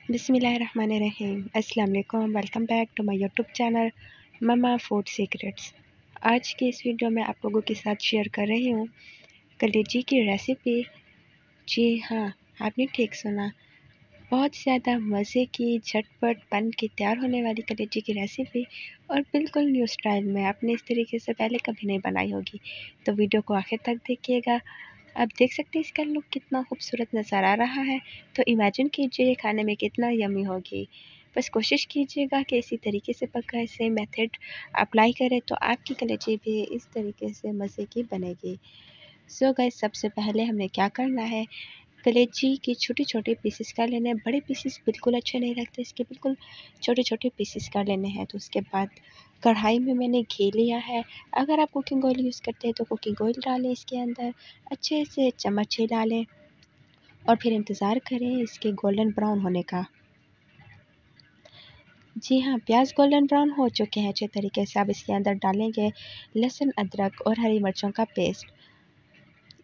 बिस्मिल्लाहिर्रहमानिर्रहीम। अस्सलाम वालेकुम। Welcome back to my YouTube channel mama food secrets. आज की इस वीडियो में आप लोगों के साथ शेयर कर रही हूँ कलेजी की रेसिपी। जी हाँ, आपने ठीक सुना, बहुत ज़्यादा मज़े की झटपट बन के तैयार होने वाली कलेजी की रेसिपी, और बिल्कुल न्यू स्टाइल में। आपने इस तरीके से पहले कभी नहीं बनाई होगी, तो वीडियो को आखिर तक देखिएगा। आप देख सकते हैं इसका लुक कितना खूबसूरत नज़र आ रहा है, तो इमेजिन कीजिए खाने में कितना यमी होगी। बस कोशिश कीजिएगा कि इसी तरीके से पक्का सेम मेथड अप्लाई करें, तो आपकी कलेजी भी इस तरीके से मज़े की बनेगी। सो गाइस, सबसे पहले हमें क्या करना है, कलेजी की छोटे छोटे पीसेस कर लेने हैं। बड़े पीसेस बिल्कुल अच्छे नहीं लगते, इसके बिल्कुल छोटे छोटे पीसेस कर लेने हैं। तो उसके बाद कढ़ाई में मैंने घी लिया है। अगर आप कुकिंग ऑयल यूज़ करते हैं तो कुकिंग ऑयल डालें इसके अंदर, अच्छे से चम्मच से डालें और फिर इंतज़ार करें इसके गोल्डन ब्राउन होने का। जी हाँ, प्याज गोल्डन ब्राउन हो चुके हैं अच्छे तरीके से। अब इसके अंदर डालेंगे लहसुन, अदरक और हरी मिर्चों का पेस्ट।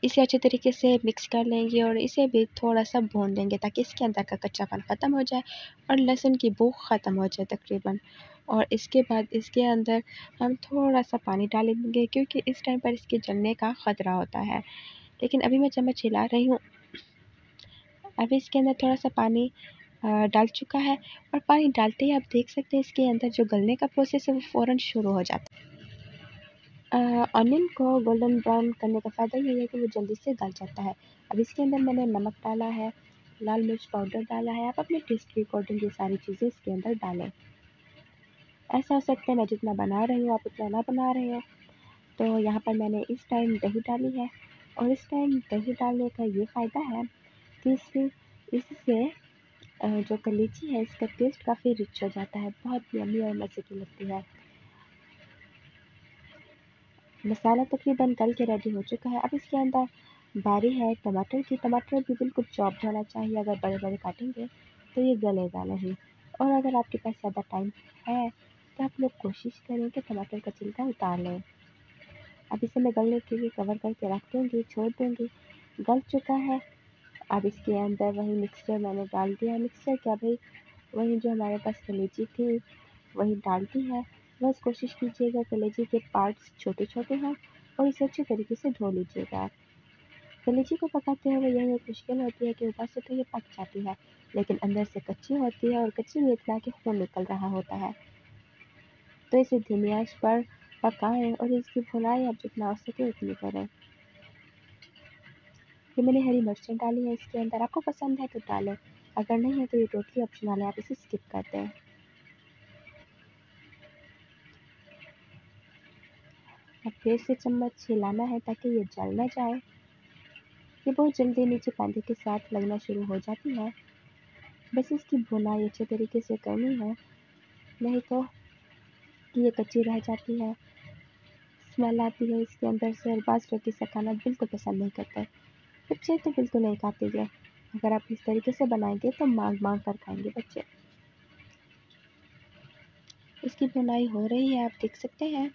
इसे अच्छे तरीके से मिक्स कर लेंगे और इसे भी थोड़ा सा भून लेंगे ताकि इसके अंदर का कच्चापन ख़त्म हो जाए और लहसुन की बू ख़त्म हो जाए तकरीबन। और इसके बाद इसके अंदर हम थोड़ा सा पानी डालेंगे, क्योंकि इस टाइम पर इसके जलने का ख़तरा होता है। लेकिन अभी मैं चम्मच हिला रही हूँ। अभी इसके अंदर थोड़ा सा पानी डाल चुका है, और पानी डालते ही आप देख सकते हैं इसके अंदर जो गलने का प्रोसेस है वो फ़ौरन शुरू हो जाता है। ऑनियन को गोल्डन ब्राउन करने का फ़ायदा ये है कि वो जल्दी से गल जाता है। अब इसके अंदर मैंने नमक डाला है, लाल मिर्च पाउडर डाला है। आप अपने टेस्ट के अकॉर्डिंग ये सारी चीज़ें इसके अंदर डालें। ऐसा हो सकता है मैं जितना बना रही हूँ आप उतना ना बना रहे हो। तो यहाँ पर मैंने इस टाइम दही डाली है, और इस टाइम दही डालने का ये फ़ायदा है कि इससे जो कलीची है इसका टेस्ट काफ़ी रिच हो जाता है, बहुत यम्मी और मज़े की लगती है। मसाला तकरीबन गल के रेडी हो चुका है। अब इसके अंदर बारी है टमाटर की। टमाटर भी बिल्कुल चॉप्ड होना चाहिए, अगर बड़े बड़े काटेंगे तो ये गलेगा नहीं। और अगर आपके पास ज़्यादा टाइम है तो आप लोग कोशिश करें कि टमाटर का छिलका उतार लें। अब इसे मैं गलने के लिए कवर करके रख दूँगी, छोड़ दूँगी। गल चुका है। अब इसके अंदर वही मिक्सचर मैंने डाल दिया। मिक्सचर क्या भाई, वही जो हमारे पास कलेजी थी वही डालती है। बस कोशिश कीजिएगा कलेजी के पार्ट्स छोटे छोटे हों और इसे अच्छे तरीके से धो लीजिएगा। कलेजी को पकाते हुए यही एक मुश्किल होती है कि ऊपर से तो ये पक जाती है, लेकिन अंदर से कच्ची होती है, और कच्ची में इतना कि खून निकल रहा होता है। तो इसे धीमी आंच पर पकाएं और इसकी भुनाई आप जितना हो सके उतनी करें। ये मैंने हरी मिर्चें डाली है इसके अंदर, आपको पसंद है तो डालें, अगर नहीं है तो ये टोटली ऑप्शनल है, आप इसे स्किप कर दें। अब फिर से चम्मच हिलाना है ताकि ये जल ना जाए। ये बहुत जल्दी नीचे पैंधे के साथ लगना शुरू हो जाती है। बस इसकी भुनाई अच्छे तरीके से करनी है, नहीं तो ये कच्ची रह जाती है, स्मेल आती है इसके अंदर से, और बाज़ लोग इसे खाना बिल्कुल पसंद नहीं करते। बच्चे तो बिल्कुल नहीं खाते ये। अगर आप इस तरीके से बनाएंगे तो मांग मांग कर खाएंगे बच्चे। इसकी भुनाई हो रही है, आप देख सकते हैं।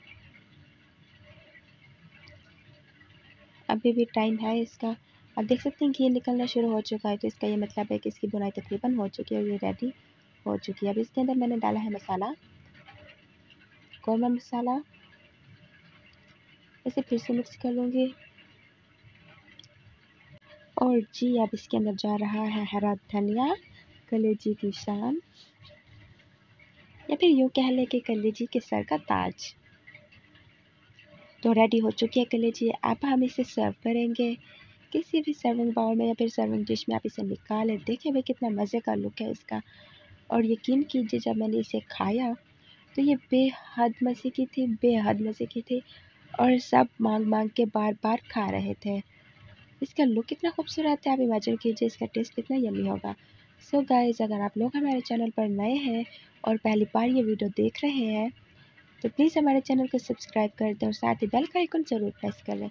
अभी भी टाइम है इसका। आप देख सकते हैं कि ये निकलना शुरू हो चुका है, तो इसका ये मतलब है कि इसकी भुनाई तकरीबन हो चुकी है और ये रेडी हो चुकी है। अब इसके अंदर मैंने डाला है मसाला, कौरमा मसाला। इसे फिर से मिक्स कर लूँगी। और जी, अब इसके अंदर जा रहा है हरा धनिया, कलेजी की शान, या फिर यूँ कह लें कि कलेजी के सर का ताज। तो रेडी हो चुकी है कलेजी। अब हम इसे सर्व करेंगे किसी भी सर्विंग बाउल में या फिर सर्विंग डिश में। आप इसे निकालें, देखें भाई कितना मज़े का लुक है इसका। और यकीन कीजिए जब मैंने इसे खाया तो ये बेहद मज़े की थी, बेहद मज़े की थी, और सब मांग मांग के बार बार खा रहे थे। इसका लुक कितना खूबसूरत है, आप इमेजिन कीजिए इसका टेस्ट कितना यम्मी होगा। सो गाइज़, अगर आप लोग हमारे चैनल पर नए हैं और पहली बार ये वीडियो देख रहे हैं तो प्लीज़ हमारे चैनल को सब्सक्राइब कर दें और साथ ही बेल का आइकन ज़रूर प्रेस कर लें।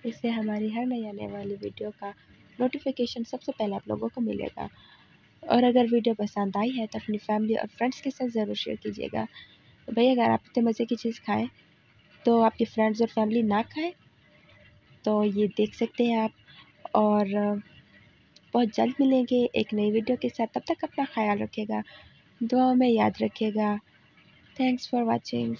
इससे हमारी हर नई आने वाली वीडियो का नोटिफिकेशन सबसे पहले आप लोगों को मिलेगा। और अगर वीडियो पसंद आई है तो अपनी फैमिली और फ्रेंड्स के साथ ज़रूर शेयर कीजिएगा। तो भाई, अगर आप इतने मज़े की चीज़ खाएँ तो आपके फ्रेंड्स और फैमिली ना खाएँ, तो ये देख सकते हैं आप। और बहुत जल्द मिलेंगे एक नई वीडियो के साथ। तब तक अपना ख्याल रखिएगा, दुआओं में याद रखिएगा। Thanks for watching.